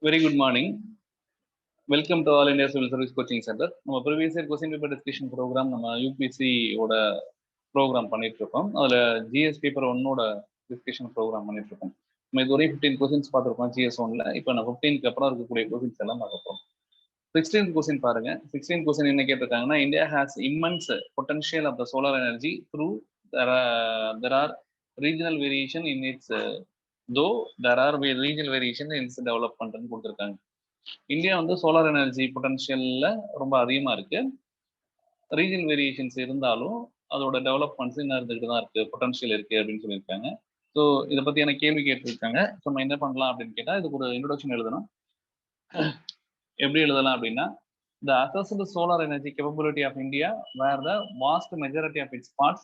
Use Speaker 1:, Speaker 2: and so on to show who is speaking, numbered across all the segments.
Speaker 1: Very good morning. Welcome to All India Civil Service Coaching Center. நம்ம previous year question paper discussion program நம்ம UPC ஓட program பண்ணிட்டு இருக்கோம். அதுல GS paper 1 ஓட discussion program பண்ணிட்டு இருக்கோம். நம்ம இதுவரை 15 questions பார்த்திருக்கோம் GS 1ல. இப்போ நான் 15க்கு அப்புறம் இருக்கக்கூடிய questions எல்லாம் பார்க்க போறோம். 16th question பாருங்க. 16th question என்ன கேட்டிருக்காங்கன்னா, India has immense potential of the solar energy through there are regional variation in its though there are regional variation in its development ன்னு கொடுத்திருக்காங்க. இந்தியா வந்து சோலார் எனர்ஜி பொட்டன்ஷியல்ல ரொம்ப அதிகமா இருக்கு. ரீஜனல் வேரியேஷன்ஸ் இருந்தாலும் அதோட டெவலப்மெண்ட்ஸ் இன்னும் இருந்துகிட்டு தான் இருக்கு, பொட்டன்ஷியல் இருக்கு அப்படின்னு சொல்லியிருக்காங்க. ஸோ இதை பத்தியான கேள்வி கேட்டிருக்காங்க. ஸோ நம்ம என்ன பண்ணலாம் அப்படின்னு கேட்டா, இதுக்கு ஒரு இன்ட்ரோடக்ஷன் எழுதணும். எப்படி எழுதலாம் அப்படின்னா, the assessed solar energy capability of India where the vast majority of its parts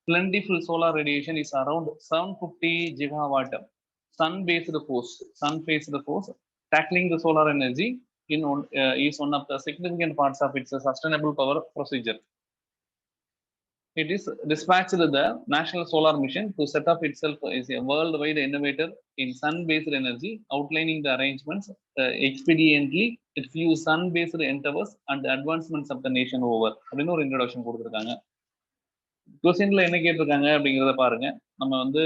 Speaker 1: plentiful solar radiation is around 750 gigawatt sun-based force tackling the solar energy is one of the significant parts of its sustainable power procedure. It is dispatched the National Solar Mission to set up itself as a worldwide innovator in sun-based energy, outlining the arrangements expediently it fuse sun-based endeavors and the advancements of the nation over. அப்படின்னு ஒரு introduction கொடுத்துருக்காங்க. கொஸ்டின்ல என்ன கேட்டிருக்காங்க அப்படிங்கிறத பாருங்க. நம்ம வந்து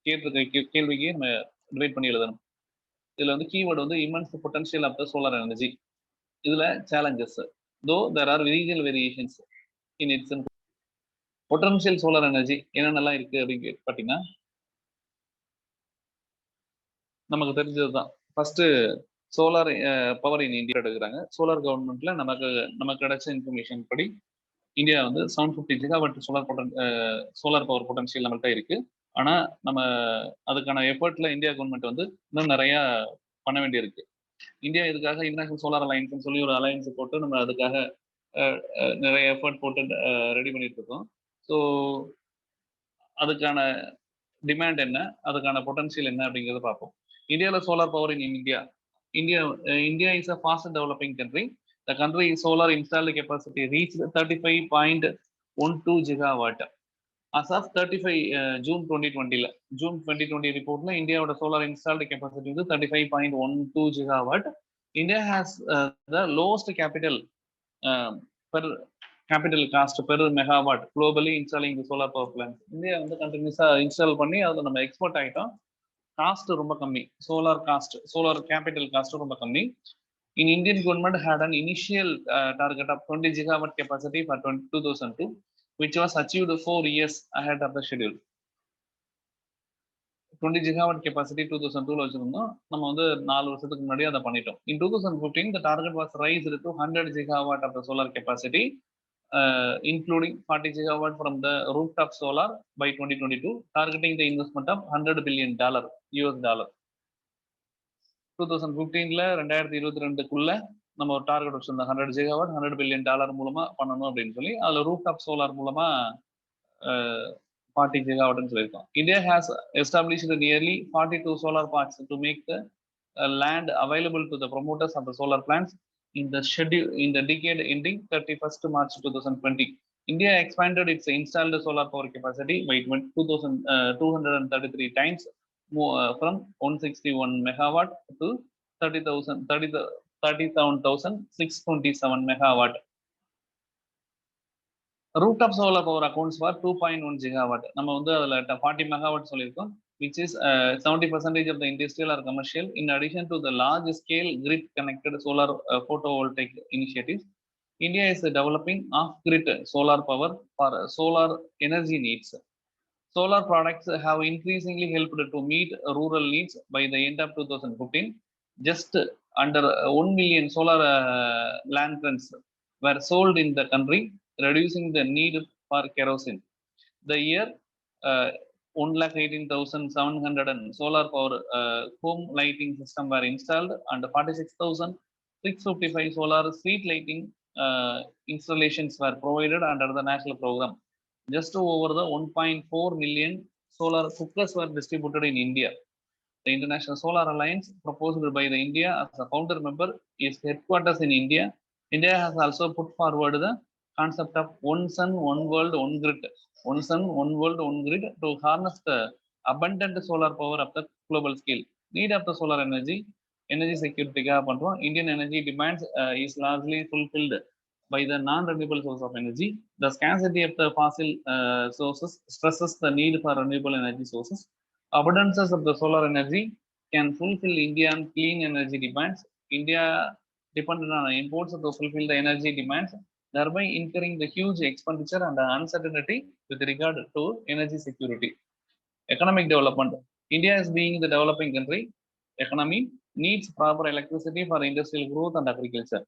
Speaker 1: கேட்டிருக்க கேள்விக்கு நம்ம டிவைட் பண்ணி எழுதணும். இதுல வந்து கீவேர்டு வந்து immense potential of the solar energy. இதுல challenges though there are regional variations in its potential solar energy என்னென்னலாம் இருக்கு அப்படின்னு பார்த்தீங்கன்னா, நமக்கு தெரிஞ்சதுதான். First solar power in India எடுக்கிறாங்க. சோலார் கவர்மெண்ட்ல நமக்கு கிடைச்ச இன்ஃபர்மேஷன் படி இந்தியா வந்து 750 ஜிகாவாட் சோலார் பவர் பொட்டன்ஷியல் நம்மள்கிட்ட இருக்கு. ஆனா நம்ம அதுக்கான எஃபர்ட்ல இந்தியா கவர்மெண்ட் வந்து இன்னும் நிறைய பண்ண வேண்டியிருக்கு. இந்தியா இதுக்காக இன்டர்நேஷனல் சோலார் அலையன்ஸ் சொல்லி ஒரு அலையன்ஸ் போட்டு நம்ம அதுக்காக நிறைய எஃபர்ட் போட்டு ரெடி பண்ணிட்டு இருக்கோம். ஸோ அதுக்கான டிமாண்ட் என்ன, அதுக்கான பொட்டன்ஷியல் என்ன அப்படிங்கிறத பார்ப்போம். இந்தியாவில் solar power in India is a fast developing country. The country solar installed capacity reached 35.12 gigawatt. As of 35 June 2020, June 2020 reportல இந்தியாவோட சோலார் இன்ஸ்டால்டு கெப்பாசிட்டி வந்து 35.12 gigawatt. India has the lowest capital cost per megawatt globally installing the solar power plants. India வந்து கண்டினியூஸா install பண்ணி அதை நம்ம export ஆகிட்டோம். Cost ரொம்ப கம்மி, சோலார் கேபிட்டல் காஸ்ட் ரொம்ப கம்மி. In Indian government had an initial target of 20 gigawatt capacity for 2002, which was achieved 4 years ahead of the schedule. 20 gigawatt capacity 2002 வச்சிருந்தோம், நம்ம வந்து 4 வருஷத்துக்கு முன்னாடி அதை பண்ணிட்டோம். In 2015, the target was raised to 100 gigawatt of the solar capacity, including 40 gigawatt from the rooftop solar by 2022, targeting the investment of $100 billion US dollar. 2015ல 2022க்குள்ள நம்ம ஒரு target வச்சிருந்தோம், 100 ஜிகாவாட் $100 பில்லியன் மூலமா பண்ணணும் அப்படின்னு சொல்லி. அதுல ரூஃப் டாப் சோலார் மூலமா 40 ஜிகாவாட்னு சொல்லியிருக்கோம். India has established nearly 42 solar parks to make the land available to the promoters of the solar plants in the decade ending 31st March 2020. India expanded its installed solar power capacity by 233 times, from 161 megawatt to 37,627 megawatt. Rooftop solar power accounts for 2.1 gigawatt. நம்ம வந்து அதுல 40 megawatt சொல்லியிருக்கோம், which is 70% of the industrial or commercial. In addition to the large scale grid connected solar photovoltaic initiatives, India is developing off-grid solar power for solar energy needs. Solar products have increasingly helped to meet rural needs. By the end of 2015, just under 1 million solar lanterns were sold in the country, reducing the need for kerosene. The year 118,700 solar power home lighting system were installed, and 46,655 solar street lighting installations were provided under the national program. Just over the 1.4 million solar cookers were distributed in India. The International Solar Alliance, proposed by the India as a founder member, is headquarters in India. India has also put forward the concept of one sun, one world, one grid. One sun, one world, one grid to harness the abundant solar power of the global scale. Need of the solar energy energy security Indian energy demands is largely fulfilled by the non-renewable source of energy. The scarcity of the fossil sources stresses the need for renewable energy sources. Abundances of the solar energy can fulfill Indian clean energy demands. India depended on imports to fulfill the energy demands, thereby incurring the huge expenditure and uncertainty with regard to energy security. Economic development. India is being the developing country. Economy needs proper electricity for industrial growth and agriculture.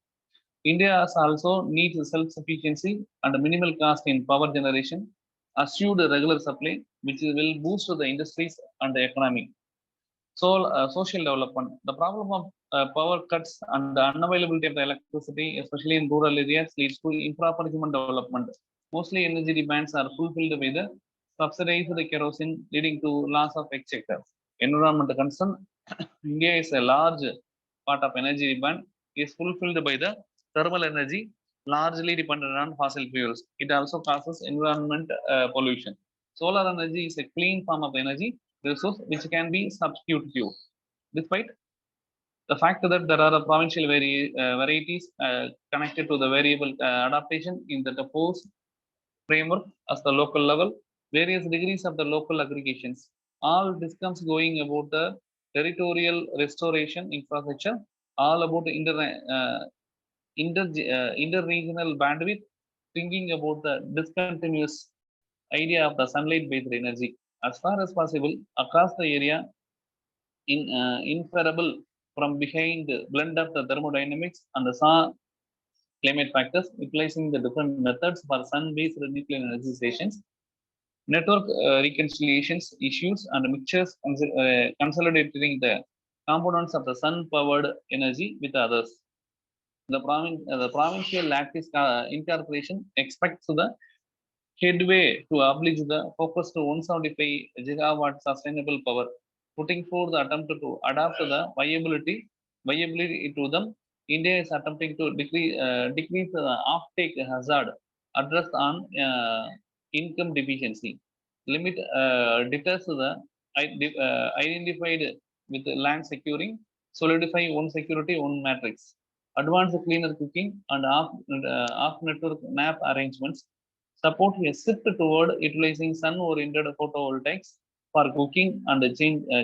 Speaker 1: India also needs self-sufficiency and minimal cost in power generation, assured regular supply, which will boost the industries and the economy. So, social development. The problem of power cuts and the unavailability of the electricity, especially in rural areas, leads to improper human development. Mostly energy demands are fulfilled by the subsidized kerosene, leading to loss of exchequer. Environment concern. India is a large part of energy demand is fulfilled by the thermal energy, largely dependent on fossil fuels. It also causes environment pollution. Solar energy is a clean form of energy resource which can be substituted. Despite the fact that there are provincial varieties connected to the variable adaptation in the proposed framework as the local level, various degrees of the local aggregations, all discomes going about the territorial restoration infrastructure, all about the interregional bandwidth, thinking about the discontinuous idea of the sunlight-based energy. As far as possible, across the area, inferable from behind the blend of the thermodynamics and the climate factors, utilizing the different methods for sun-based nuclear energy stations, network reconciliations issues and mixtures consolidating the components of the sun-powered energy with others. The provincial lattice incorporation expects the headway to oblige the focus to 175 gigawatt sustainable power, putting forth the attempt to adapt the viability to them. India is attempting to decrease the offtake hazard addressed on income deficiency. Limit deters the identified with land securing, solidify one security, one matrix. Advanced cleaner cooking and off-network NAP arrangements support a shift toward utilizing sun-oriented photovoltaics for cooking and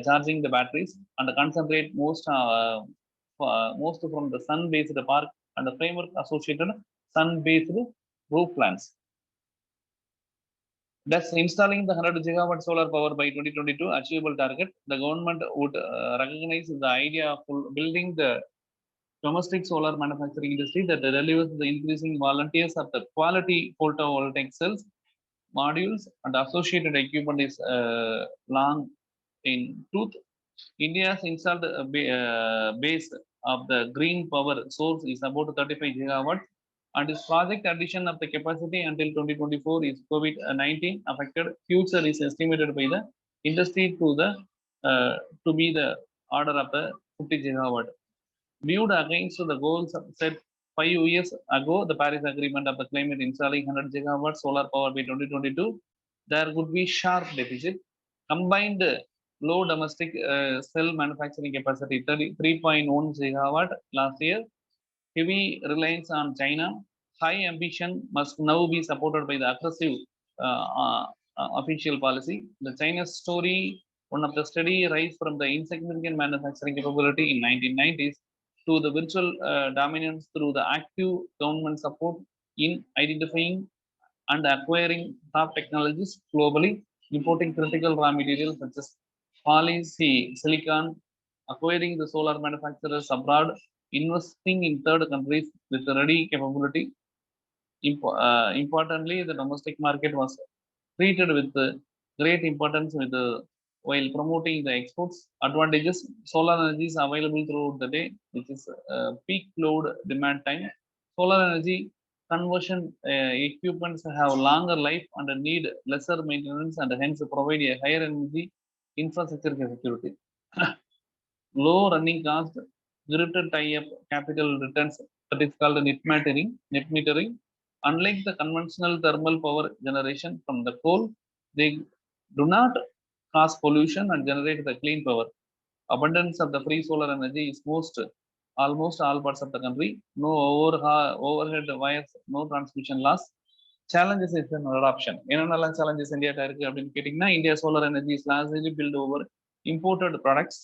Speaker 1: charging the batteries and concentrate most from the sun-based park and the framework associated sun-based roof plants. Thus, installing the 100 gigawatt solar power by 2022 achievable target, the government would recognize the idea of building the domestic solar manufacturing industry that delivers the increasing volunteers of the quality photovoltaic cells, modules, and associated equipment is long in tooth. India's installed base of the green power source is about 35 gigawatts, and its project addition of the capacity until 2024 is COVID-19 affected. Future is estimated by the industry to be the order of the 50 gigawatt. Viewed against the goals set 5 years ago, the Paris Agreement of the climate installing 100 gigawatt solar power by 2022, there would be sharp deficit. Combined low domestic cell manufacturing capacity 3.1 gigawatt last year. Heavy reliance on China. High ambition must now be supported by the aggressive official policy. The China's story, one of the steady rise from the insignificant manufacturing capability in 1990s to the virtual dominance through the active government support in identifying and acquiring top technologies globally, importing critical raw materials such as silicon, acquiring the solar manufacturers abroad, investing in third countries with ready capability. Importantly, the domestic market was treated with great importance while promoting the exports advantages. Solar energy is available throughout the day, which is peak load demand time. Solar energy conversion equipments have longer life and need lesser maintenance and hence provide a higher energy infrastructure security. Low running cost, greater tie-up capital returns, that is called net metering. Unlike the conventional thermal power generation from the coal, they do not cause pollution and generate the clean power. Abundance of the free solar energy is almost all parts of the country. No overhead wires, no transmission loss. Challenges is an adoption. என்னென்னலாம் challenges இந்தியாட்ட இருக்கு அப்படின்னு கேட்டீங்கன்னா, India solar energy is largely built over imported products.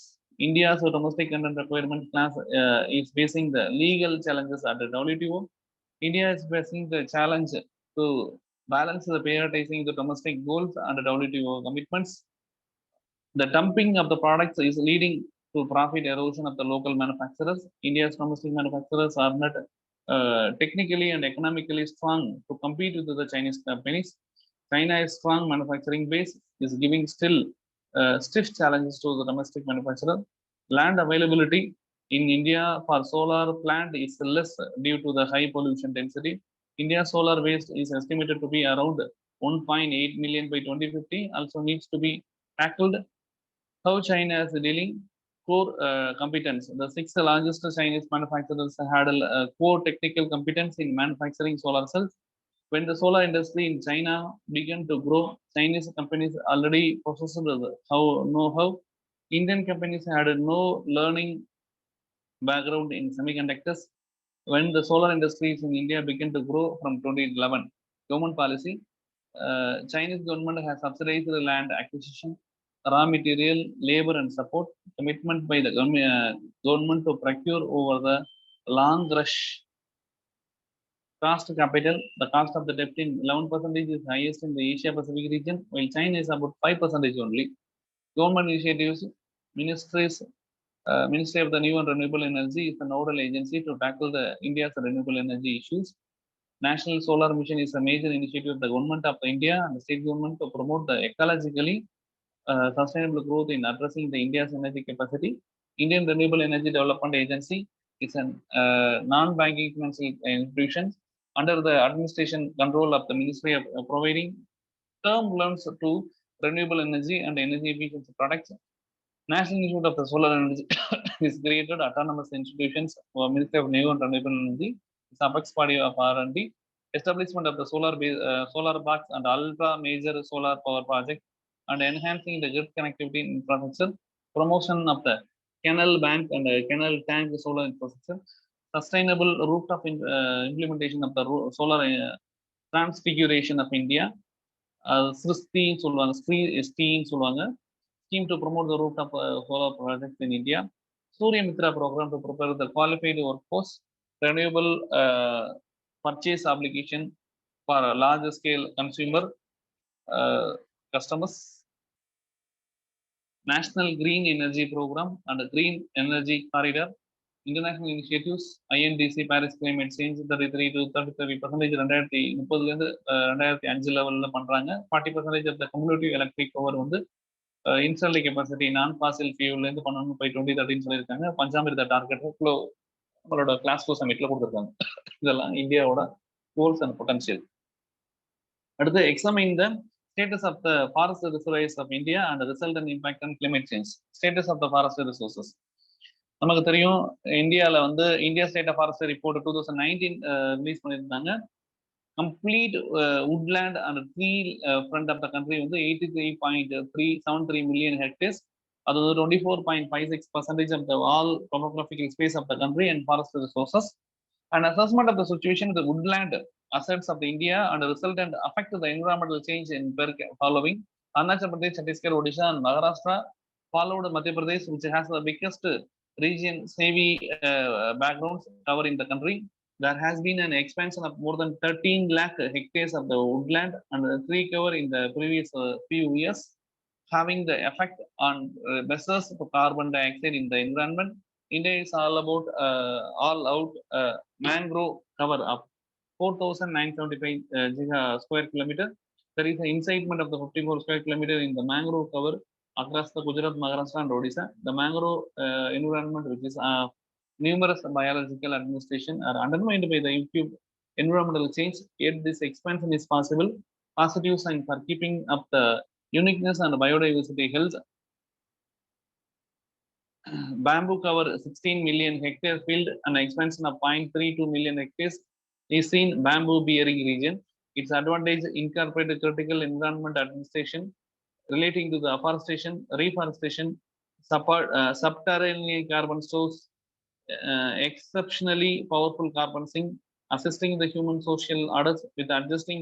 Speaker 1: India's domestic content requirement class is facing the legal challenges at the WTO. India is facing the challenge to balance the prioritizing the domestic goals and the WTO commitments. The dumping of the products is leading to profit erosion of the local manufacturers. India's domestic manufacturers are not technically and economically strong to compete with the Chinese companies. China's strong manufacturing base is giving still stiff challenges to the domestic manufacturer. Land availability in India for solar plant is less due to the high pollution density. India's solar waste is estimated to be around 1.8 million by 2050. Also needs to be tackled. How China is dealing core competence. The six largest Chinese manufacturers had a core technical competence in manufacturing solar cells. When the solar industry in China began to grow, Chinese companies already possessed know-how. Indian companies had no learning background in semiconductors. When the solar industries in India began to grow from 2011, government policy, Chinese government has subsidized the land acquisition, raw material, labor, and support. Commitment by the government to procure over the long rush cost capital. The cost of the debt in 11% is highest in the Asia Pacific region, while China is about 5% only. Government initiatives, ministries, Ministry of the New and Renewable Energy is the nodal agency to tackle the India's renewable energy issues. National Solar Mission is a major initiative of the government of India and the state government to promote the ecologically sustainable growth in addressing the India's energy capacity. Indian Renewable Energy Development Agency is a non-banking financial institution under the administration control of the Ministry of providing term loans to renewable energy and energy efficiency products. National Institute of the Solar Energy is created autonomous institutions for Ministry of New and Renewable Energy. It's apex body of R&D. Establishment of the solar parks and ultra major solar power project and enhancing the grid connectivity infrastructure. Promotion of the canal bank and canal tank solar infrastructure. Sustainable rooftop implementation of the solar transfiguration of India. SRISTIன்னு சொல்லுவாங்க, STன்னு சொல்லுவாங்க. Scheme to promote the rooftop solar projects in India. Surya Mitra program to prepare the qualified workforce. Renewable purchase obligation for a large scale consumer customers. National Green Energy Program and Green Energy Corridor. International initiatives, INDC, Paris Climate Change, 33 to 33% 2030 2005 லெவலில் பண்ணுறாங்க. 40% of the cumulative electric power வந்து install capacity நான் ஃபாசில் ஃபியூல்லேருந்து பண்ணணும் போய் 2030 சொல்லியிருக்காங்க. பஞ்சாமிர்த target நம்மளோட Glasgow சமிட்ல கொடுத்துருக்காங்க. இதெல்லாம் இந்தியாவோட கோல்ஸ் அண்ட் பொட்டன்ஷியல். அடுத்து examine the status of the forest reservoirs of India and resultant impact on climate change. Status of the forest resources நமக்கு தெரியும். இந்தியாவில் வந்து India state of forest report 2019 release பண்ணியிருந்தாங்க. Complete woodland and tree front of the country வந்து 83.373 million hectares. அது 24.56% of the all topographical space of the country and forest resources. An assessment of the situation of the woodland assets of the India and the resultant affect the environmental change in following: Arunachal Pradesh, Chhattisgarh, Odisha, and Maharashtra, followed Madhya Pradesh, which has the biggest region heavy backgrounds covering the country. There has been an expansion of more than 13 lakh hectares of the woodland and the tree cover in the previous few years, having the effect on measures for carbon dioxide in the environment. India is all about all out mangrove cover of 4,975 square kilometer. There is an incitement of the 54 square kilometer in the mangrove cover across the Gujarat, Maharashtra, and Odisha. The mangrove environment, which is numerous biological administration, are undermined by the environmental change. Yet this expansion is possible. Positive sign for keeping up the uniqueness and biodiversity health. Bamboo cover 16 million hectare field and expansion of 0.32 million hectares is seen bamboo bearing region. Its advantage incorporated critical environment administration relating to the afforestation, reforestation, subterranean carbon stores, exceptionally powerful carbon sink, assisting the human social orders with adjusting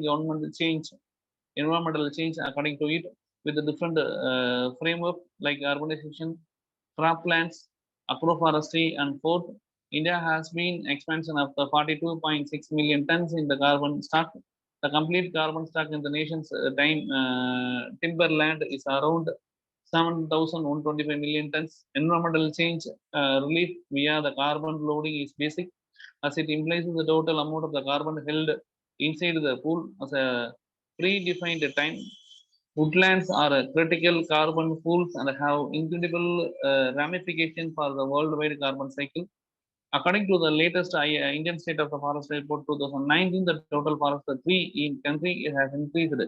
Speaker 1: environmental change according to it, with a different framework like urbanization, croplands, agroforestry, and fourth, India has been expansion of the 42.6 million tons in the carbon stock. The complete carbon stock in the nation's timberland is around 7,125 million tons. Environmental change relief via the carbon loading is basic, as it implies the total amount of the carbon held inside the pool as a predefined time. Woodlands are a critical carbon pools and have incredible ramifications for the worldwide carbon cycle. According to the latest Indian State of the Forest Report 2019, the total forest tree in country has increased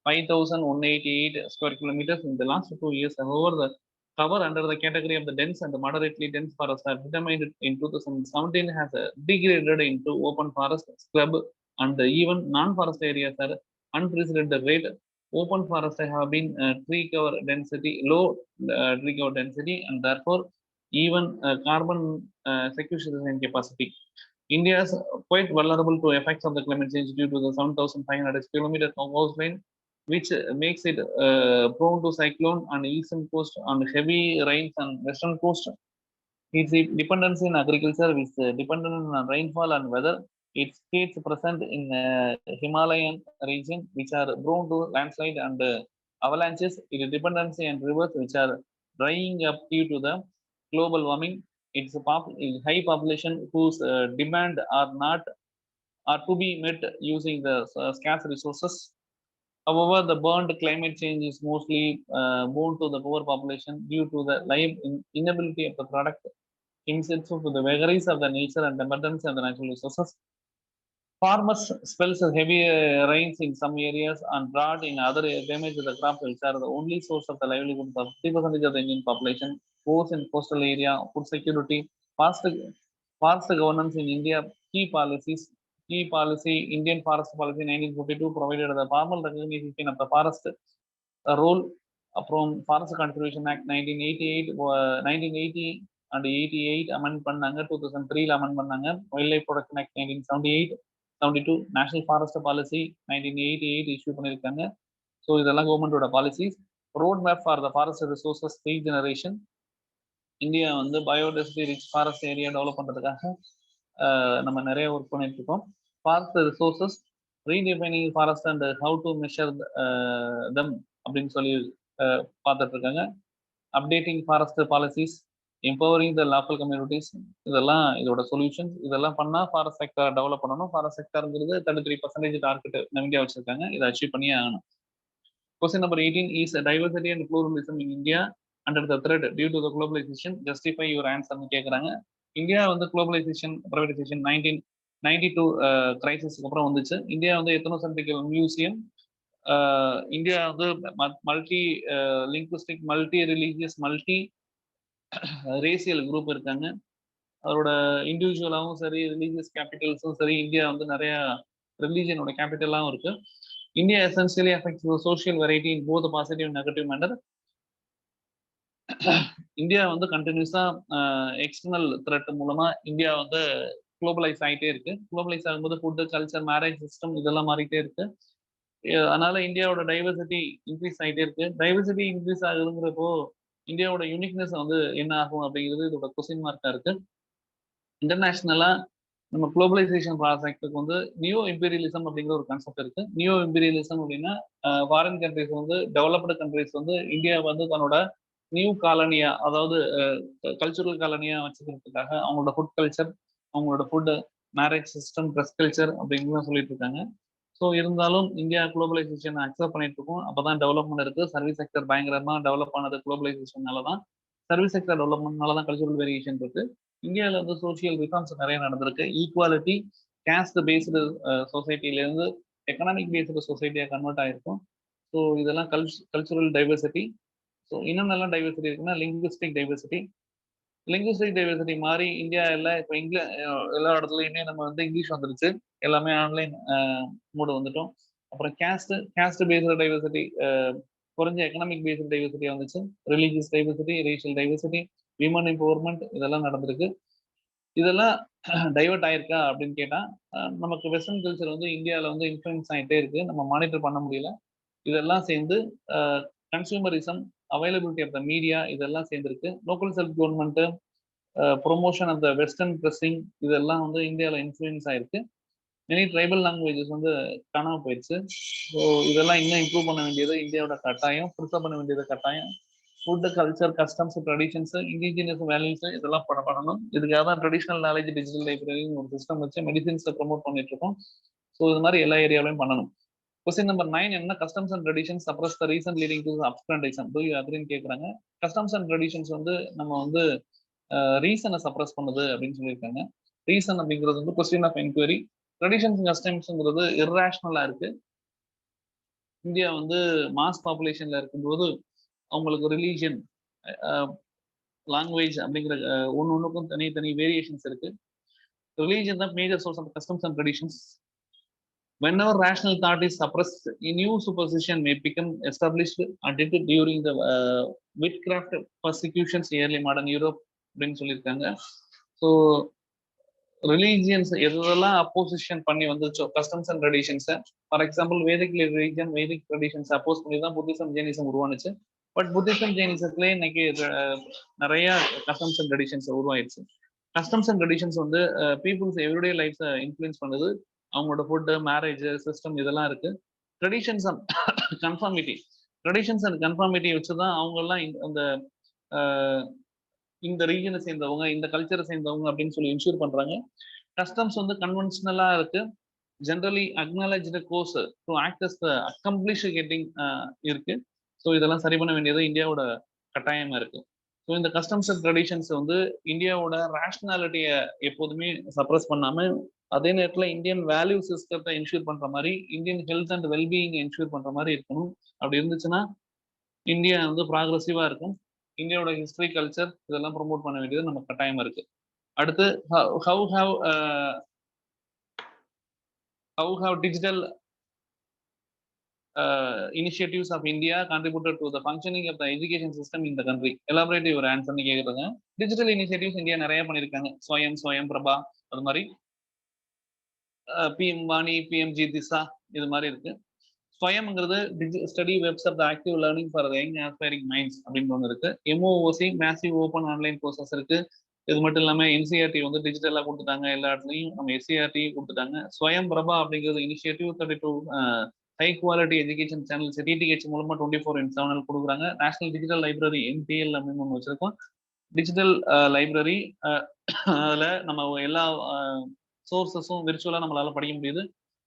Speaker 1: 5,188 square kilometers in the last 2 years. However, the cover under the category of the dense and moderately dense forest are determined in 2017 has degraded into open forest, scrub, and even non-forest areas are unprecedented rate. Open forests have been tree cover density, low tree cover density, and therefore even carbon sequestration capacity. India is quite vulnerable to effects of the climate change due to the 7,500 kilometer coastline, which makes it prone to cyclone on the eastern coast and heavy rains on western coast. Its dependency in agriculture is dependent on rainfall and weather. Its states present in Himalayan region, which are prone to landslide and avalanches. Its dependency on rivers, which are drying up due to the global warming. Its high population whose demand are to be met using the scarce resources. However, the burned climate change is mostly borne to the poor population due to the life inability of the product himself to the vagaries of the nature and abundance of the natural resources. Farmers spells heavy rains in some areas and drought in other damage the crops, which are the only source of the livelihood of 50% of the Indian population. Goes in coastal area, food security, forest governance in India, key policy, Indian Forest Policy 1942 provided the formal recognition of the forest role from Forest Conservation Act 1988, 1980 and 88 amend பண்ணாங்க 2003 amend பண்ணாங்க Wildlife Protection Act 1978 72 National Forest Policy 1988 issue பண்ணிருக்காங்க. So இதெல்லாம் கவர்மெண்டோட policies. Road map for the forest resources regeneration. India வந்து biodiversity rich forest area develop பண்ணுறதுக்காக நம்ம நிறைய work பண்ணிட்டு இருக்கோம். Forest resources redefining forest and how to measure them அப்படின்னு சொல்லி பார்த்துட்டு இருக்காங்க. Updating forest policies, empowering the local communities, இதெல்லாம் இதோட சொல்யூஷன்ஸ். இதெல்லாம் பண்ணா ஃபாரஸ்ட் செக்டர் டெவலப் பண்ணணும். ஃபாரஸ்ட் செக்டர்ங்கிறது 33% டார்கெட் இந்தியா வச்சிருக்காங்க. இதை அச்சீவ் பண்ணியே ஆகணும். Question number 18 is diversity and pluralism in India under the threat due to the globalization. Justify your answer கேட்குறாங்க. இந்தியா வந்து குளோபலைசேஷன், ப்ரைவேடைசேஷன் 1992 கிரைசிஸ்க்கு அப்புறம் வந்துச்சு. இந்தியா வந்து எத்தனோசென்ட்ரிக்கல் மியூசியம், இந்தியா வந்து multi linguistic, multi religious, multi racial group இருக்காங்க. அதோட இண்டிவிஜுவலாகவும் சரி, religious கேபிட்டல்ஸும் சரி, இந்தியா வந்து நிறைய ரிலீஜியனோட கேபிட்டலாகவும் இருக்கு. India essentially affects the social variety in both a positive and negative manner. India வந்து கண்டினியூஸா எக்ஸ்டர்னல் த்ரெட் மூலமா இந்தியா வந்து குளோபலைஸ் ஆகிட்டே இருக்கு. குளோபலைஸ் ஆகும்போது ஃபுட்டு, கல்ச்சர், மேரேஜ் சிஸ்டம் இதெல்லாம் மாறிட்டே இருக்கு. அதனால இந்தியாவோட டைவர்சிட்டி இன்க்ரீஸ் ஆகிட்டே இருக்கு. டைவர்சிட்டி இன்க்ரீஸ் ஆகுதுங்கிறப்போ இந்தியாவோட யூனிக்னஸ் வந்து என்ன ஆகும் அப்படிங்கிறது இதோட கொஸ்டின் மார்க்கா இருக்கு. இன்டர்நேஷனலா நம்ம குளோபலைசேஷன் ப்ராஜெக்டுக்கு வந்து நியூ இம்பீரியலிசம் அப்படிங்கிற ஒரு கான்செப்ட் இருக்கு. நியூ இம்பீரியலிசம் அப்படின்னா ஃபாரின் கண்ட்ரிஸ் வந்து, டெவலப்டு கண்ட்ரிஸ் வந்து இந்தியா வந்து தன்னோட நியூ காலனியா, அதாவது கல்ச்சுரல் காலனியா வச்சுக்கிறதுக்காக அவங்களோட ஃபுட் கல்ச்சர், அவங்களோட food, marriage system, dress culture அப்படிங்கிறத சொல்லிட்டு இருக்காங்க. ஸோ இருந்தாலும் இந்தியா குளோபலைசேஷன் அக்செப்ட் பண்ணிட்டு இருக்கோம். அப்பதான் டெவலப்மெண்ட் இருக்கு. சர்வீஸ் செக்டர் பயங்கரமா டெவலப் ஆனது குளோபலைசேஷனால தான். சர்வீஸ் செக்டர் டெவலப்மெண்ட்னால தான் கல்ச்சுரல் வேரியேஷன் இருக்கு. இந்தியாவில் வந்து சோசியல் ரிஃபார்ம்ஸ் நிறைய நடந்திருக்கு. ஈக்குவாலிட்டி, கேஸ்ட் பேஸ்டு சொசைட்டிலேருந்து எக்கனாமிக் பேஸ்டு சொசைட்டியாக கன்வெர்ட் ஆயிருக்கும். ஸோ இதெல்லாம் கல்ச்சுரல் டைவர்சிட்டி. ஸோ இன்னும் டைவர்சிட்டி இருக்குன்னா லிங்குவிஸ்டிக் டைவர்சிட்டி. லிங்குவிஸ்டிக் டைவர்சிட்டி மாதிரி இந்தியா இப்போ எல்லா இடத்துலையுமே நம்ம வந்து இங்கிலீஷ் வந்துருச்சு, எல்லாமே ஆன்லைன் மூடு வந்துட்டோம். அப்புறம் கேஸ்ட் பேஸ்டு டைவர்சிட்டி குறைஞ்ச எக்கனாமிக் பேஸ்ட் டைவர்சிட்டியா வந்துச்சு, religious diversity, racial diversity, women empowerment இதெல்லாம் நடந்திருக்கு. இதெல்லாம் டைவர்ட் ஆயிருக்கா அப்படின்னு கேட்டா, நமக்கு வெஸ்டர்ன் கல்ச்சர் வந்து இந்தியாவில் வந்து இன்ஃப்ளூயன்ஸ் ஆகிட்டே இருக்கு, நம்ம மானிட்டர் பண்ண முடியல. இதெல்லாம் சேர்ந்து consumerism, availability of the media இதெல்லாம் சேர்ந்துருக்கு. Local self government, promotion of the western dressing இதெல்லாம் வந்து இந்தியாவில் இன்ஃப்ளூயன்ஸ் ஆயிருக்கு. மெனி ட்ரைபல் லாங்குவேஜஸ் வந்து காணாம போயிடுச்சு. ஸோ இதெல்லாம் இன்னும் இம்ப்ரூவ் பண்ண வேண்டியது இந்தியாவோட கட்டாயம், ப்ரிசர்வ் பண்ண வேண்டியது கட்டாயம். Food, culture, customs, traditions, indigenous values இதெல்லாம் பண்ணணும். இதுக்காக தான் ட்ரெடிஷனல் நாலேஜ் டிஜிட்டல் லைப்ரரின்னு ஒரு சிஸ்டம் வச்சு மெடிசின்ஸை ப்ரொமோட் பண்ணிட்டு இருக்கோம். ஸோ இது மாதிரி எல்லா ஏரியாவிலையும் பண்ணணும். கொஸ்டின் நம்பர் 9 என்ன, customs and traditions suppress the reason leading to abscondation do you அக்ரின்னு கேட்குறாங்க. கஸ்டம்ஸ் அண்ட் ட்ரெடிஷன்ஸ் வந்து நம்ம வந்து ரீசனை சப்ரஸ் பண்ணுது அப்படின்னு சொல்லியிருக்காங்க. ரீசன் அப்படிங்கிறது வந்து கொஸ்டின் ஆஃப் என்கொயரி. ட்ரெடிஷன்ஸ் கஸ்டம்ஸ்ங்கிறது இர்ரேஷனலா இருக்கு. இந்தியா வந்து மாஸ் பாப்புலேஷன்ல இருக்கும்போது அவங்களுக்கு ரிலீஜன், லாங்குவேஜ் அப்படிங்கிற ஒன்றுக்கும் தனி வேரியேஷன்ஸ் இருக்கு. ரிலீஜன் தான் major source of customs and traditions. Whenever rational thought is suppressed, a new superstition may become established until during the witchcraft persecutions early modern Europe அப்படின்னு சொல்லியிருக்காங்க. ஸோ ரிலீஜியன்ஸ் எதெல்லாம் opposition பண்ணி வந்துச்சோ கஸ்டம்ஸ் அண்ட் ட்ரெடிஷன்ஸை, for example Vedic religion, Vedic traditions oppose பண்ணி தான் Buddhism, Jainism உருவானுச்சு. But Buddhism, ஜெயினிசத்துலேயே இன்னைக்கு நிறைய கஸ்டம்ஸ் அண்ட் ட்ரெடிஷன்ஸ் உருவாயிருச்சு. கஸ்டம்ஸ் அண்ட் ட்ரெடிஷன்ஸ் வந்து பீப்புள்ஸ் எவ்ரிடே லைஃப்ஸை இன்ஃப்ளூயன்ஸ் பண்ணுது. அவங்களோட ஃபுட்டு, மேரேஜ் சிஸ்டம் இதெல்லாம் இருக்கு. Traditions and conformity, traditions and conformity வச்சுதான் அவங்க எல்லாம் அந்த இந்த ரீஜனை சேர்ந்தவங்க, இந்த கல்ச்சரை சேர்ந்தவங்க அப்படின்னு சொல்லி இன்ஷூர் பண்றாங்க. கஸ்டம்ஸ் வந்து கன்வென்ஷனலா இருக்கு. Generally acknowledged course to act as the accomplish getting இருக்கு. ஸோ இதெல்லாம் சரி பண்ண வேண்டியது இந்தியாவோட கட்டாயமா இருக்கு. ஸோ இந்த கஸ்டம்ஸ் அண்ட் ட்ரெடிஷன்ஸ் வந்து இந்தியாவோட ரேஷனாலிட்டியை எப்போதுமே சப்ரஸ் பண்ணாம, அதே நேரத்தில் இந்தியன் வேல்யூ சிஸ்டத்தை இன்ஷூர் பண்ற மாதிரி, Indian health and wellbeing insure பண்ற மாதிரி இருக்கணும். அப்படி இருந்துச்சுன்னா இந்தியா வந்து ப்ராக்ரஸிவா இருக்கும். இந்தியாவோட ஹிஸ்டரி, கல்ச்சர் இதெல்லாம் ப்ரொமோட் பண்ண வேண்டியது நம்ம கட்டாயமா இருக்கு. அடுத்து how have digital initiatives of India contributed to the functioning of the education system in the country? Elaborate your answer னு கேக்குறாங்க. டிஜிட்டல் இனிஷியேட்டிவ்ஸ் இந்தியா நிறைய பண்ணிருக்காங்க. ஸ்வயம் பிரபா, அது மாதிரி பிஎம் வாணி, பிஎம்ஜி திசா இது மாதிரி இருக்கு. ஸ்வயம்ங்கிறது study webs of the active learning for young aspiring minds அப்படின்னு ஒன்று இருக்கு. MOOC massive open online courses இருக்கு. இது மட்டும் இல்லாமல் என்சிஆர்டி வந்து டிஜிட்டலாக கொடுத்துட்டாங்க, எல்லா இடத்துலையும் நம்ம எஸ்சிஆர்டி கொடுத்துட்டாங்க. ஸ்வயம் பிரபா அப்படிங்கிறது initiative 32 high quality education channels DTH மூலமா 24/7 கொடுக்குறாங்க. நேஷனல் டிஜிட்டல் லைப்ரரி NTL அப்படின்னு ஒன்று வச்சிருக்கோம். டிஜிட்டல் லைப்ரரி அதில் நம்ம எல்லா சோர்சஸும் விர்ச்சுவலாக நம்மளால படிக்க முடியுது.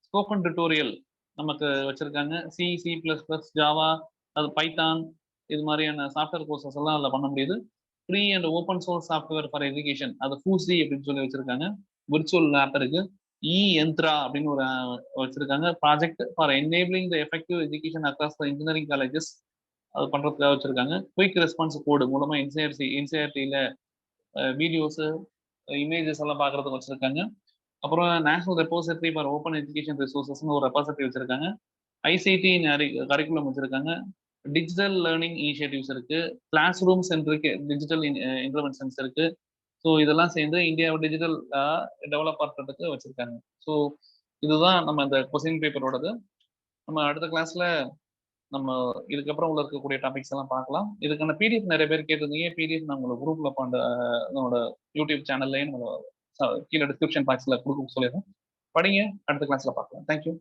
Speaker 1: ஸ்போக்கன் டியூட்டோரியல் நமக்கு வச்சிருக்காங்க. C++, ஜாவா, அது பைத்தான் இது மாதிரியான சாஃப்ட்வேர் கோர்சஸ் எல்லாம் அதில் பண்ண முடியுது. Free and open source software for education, அது ஃபூசி அப்படின்னு சொல்லி வச்சிருக்காங்க. விர்ச்சுவல் லேப் இருக்கு. யந்த்ரா அப்படின்னு ஒரு வச்சிருக்காங்க. Project for enabling the effective education across the engineering colleges, அது பண்றதுக்காக வச்சிருக்காங்க. குயிக் ரெஸ்பான்ஸ் கோடு மூலமா என்சிஆர்டியில வீடியோஸ், இமேஜஸ் எல்லாம் பார்க்கறதுக்கு வச்சிருக்காங்க. அப்புறம் national repository for open education ரிசோர்சஸ்னு ஒரு ரெப்பாசிட்டரி வச்சிருக்காங்க. ஐசிடி கரிக்குலம் வச்சிருக்காங்க. டிஜிட்டல் லேர்னிங் இனிஷியேட்டிவ்ஸ் இருக்கு. Class room centric digital interventions இருக்கு. ஸோ இதெல்லாம் சேர்ந்து இந்தியாவை டிஜிட்டல் டெவலப் பண்ணுறதுக்கு வச்சிருக்காங்க. ஸோ இதுதான் நம்ம இந்த கொஸ்டின் பேப்பரோடது. நம்ம அடுத்த கிளாஸ்ல நம்ம இதுக்கப்புறம் உள்ள இருக்கக்கூடிய டாபிக்ஸ் எல்லாம் பார்க்கலாம். இதுக்கான பிடிஎஃப் நிறைய பேர் கேட்டிருந்தீங்க. பிடிஎஃப் நான் உங்களை குரூப்ல நம்மளோட யூடியூப் சேனல்லையும் கீழே டிஸ்கிரிப்ஷன் பாக்ஸ்ல கொடுக்க சொல்லிடுறேன். படிங்க, அடுத்த கிளாஸ்ல பார்க்கலாம். தேங்க்யூ.